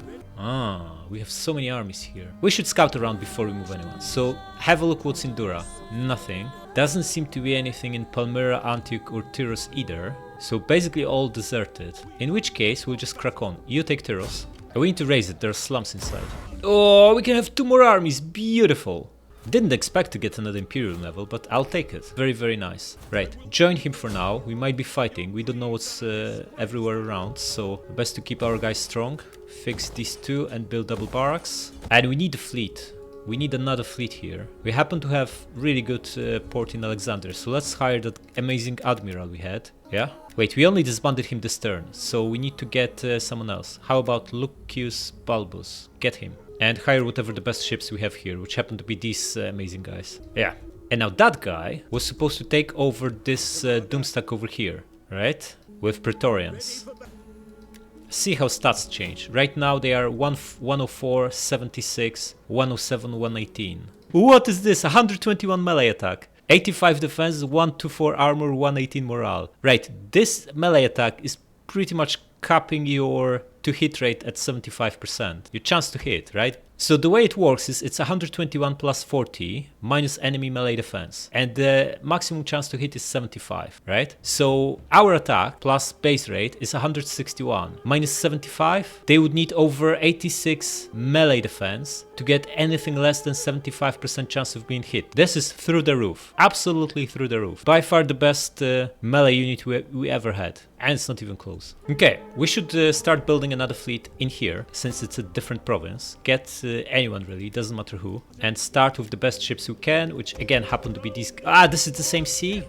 We have so many armies here. We should scout around before we move anyone. So have a look what's in Dura. Nothing. Doesn't seem to be anything in Palmyra, Antioch or Tyros either. So basically all deserted. In which case we'll just crack on. You take Tyros. We need to raise it. There are slums inside. Oh, we can have 2 more armies. Beautiful. Didn't expect to get another Imperial level, but I'll take it. Very, very nice. Right, join him for now. We might be fighting. We don't know what's everywhere around, so best to keep our guys strong. Fix these 2 and build double barracks. And we need a fleet. We need another fleet here. We happen to have really good port in Alexander, so let's hire that amazing admiral we had. Yeah? Wait, we only disbanded him this turn, so we need to get someone else. How about Lucius Balbus? Get him. And hire whatever the best ships we have here, which happen to be these amazing guys. Yeah. And now that guy was supposed to take over this Doomstack over here, right? With Praetorians. See how stats change. Right now they are 104, 76, 107, 118. What is this? 121 melee attack. 85 defense, 124 armor, 118 morale. Right, this melee attack is pretty much capping your to hit rate at 75%. Your chance to hit, right? So the way it works is it's 121 plus 40 minus enemy melee defense, and the maximum chance to hit is 75, right? So our attack plus base rate is 161 minus 75. They would need over 86 melee defense to get anything less than 75% chance of being hit. This is through the roof, absolutely through the roof. By far the best melee unit we ever had, and it's not even close. Okay, we should start building another fleet in here, since it's a different province. Get anyone really, doesn't matter who, and start with the best ships we can, which again happen to be these. This is the same sea.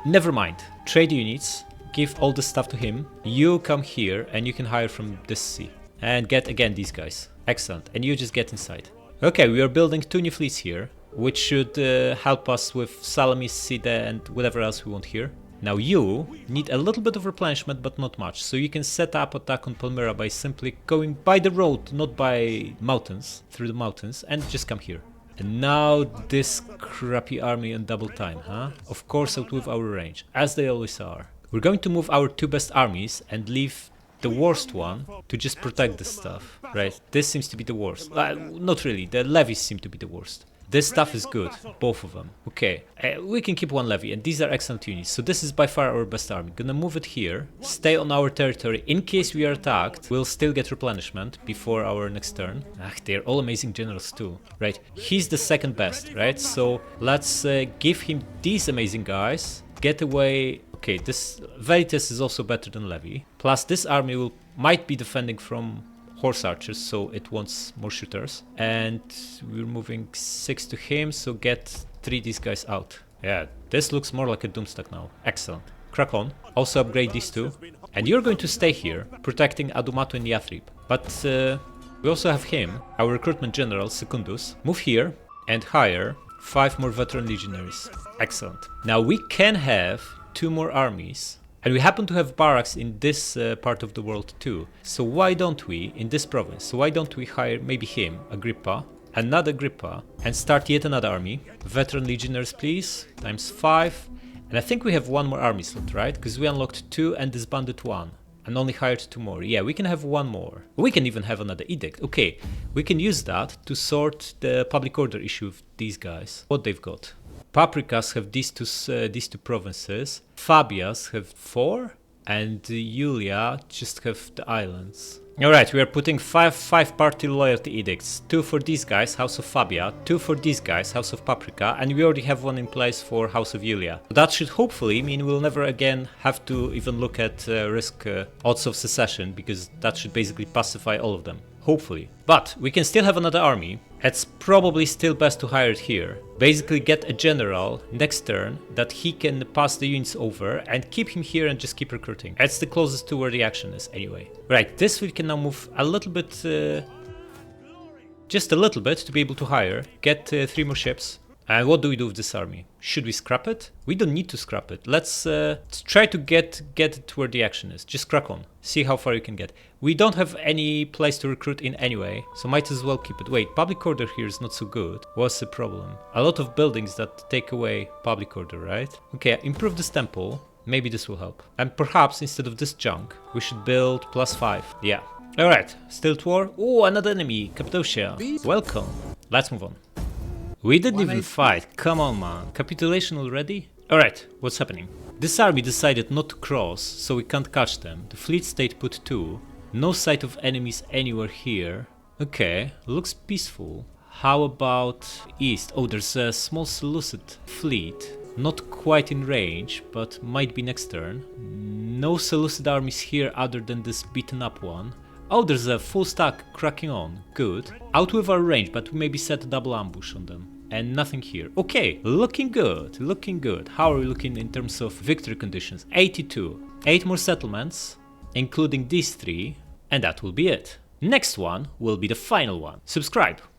Never mind. Trade units, give all the stuff to him. You come here and you can hire from this sea and get again these guys. Excellent. And you just get inside. Okay, we are building 2 new fleets here, which should help us with Salamis, Side, and whatever else we want here. Now you need a little bit of replenishment, but not much, so you can set up attack on Palmyra by simply going by the road, not by mountains, through the mountains, and just come here. And now this crappy army on double time, huh? Of course out with our range, as they always are. We're going to move our 2 best armies and leave the worst one to just protect this stuff, right? This seems to be the worst. Not really, the levies seem to be the worst. This stuff is good, both of them. Okay, we can keep 1 levy, and these are excellent units. So this is by far our best army. Gonna move it here, stay on our territory. In case we are attacked, we'll still get replenishment before our next turn. They're all amazing generals too, right? He's the second best, right? So let's give him these amazing guys. Get away. Okay, this Veritas is also better than levy. Plus this army might be defending from horse archers, so it wants more shooters, and we're moving 6 to him, so get 3 these guys out. Yeah, this looks more like a Doomstack now. Excellent. Crack on. Also upgrade these 2, and you're going to stay here protecting Adumato and Yathrib, but we also have him, our recruitment general Secundus. Move here and hire 5 more veteran legionaries. Excellent. Now we can have 2 more armies. And we happen to have barracks in this part of the world too. So why don't we, in this province, so why don't we hire maybe him, Agrippa, another Agrippa, and start yet another army. Veteran legionnaires please, times 5. And I think we have 1 more army slot, right? Because we unlocked 2 and disbanded 1. And only hired 2 more. Yeah, we can have 1 more. We can even have another edict. Okay, we can use that to sort the public order issue with these guys. What they've got. Paprikas have these two provinces. Fabias have 4, and Julia just have the islands. Alright, we are putting 5 party loyalty edicts. 2 for these guys, House of Fabia, 2 for these guys, House of Paprika, and we already have 1 in place for House of Julia. That should hopefully mean we'll never again have to even look at risk odds of secession, because that should basically pacify all of them. Hopefully. But we can still have another army. It's probably still best to hire it here. Basically get a general next turn that he can pass the units over and keep him here and just keep recruiting. It's the closest to where the action is anyway. Right, this we can now move a little bit, just a little bit to be able to hire. Get 3 more ships. And what do we do with this army? Should we scrap it? We don't need to scrap it. Let's try to get it to where the action is. Just crack on. See how far you can get. We don't have any place to recruit in anyway, so might as well keep it. Wait, public order here is not so good. What's the problem? A lot of buildings that take away public order, right? Okay, improve this temple. Maybe this will help. And perhaps instead of this junk, we should build +5. Yeah. Alright, Stilt War. Oh, another enemy, Cappadocia. Welcome. Let's move on. We didn't even fight, come on man, capitulation already? Alright, what's happening? This army decided not to cross, so we can't catch them. The fleet stayed put too. No sight of enemies anywhere here. Okay, looks peaceful. How about east? Oh, there's a small Seleucid fleet. Not quite in range, but might be next turn. No Seleucid armies here other than this beaten up one. Oh, there's a full stack cracking on. Good. Out with our range, but we maybe set a double ambush on them. And nothing here. Okay, looking good, looking good. How are we looking in terms of victory conditions? 82. 8 more settlements, including these 3, and that will be it. Next one will be the final one. Subscribe.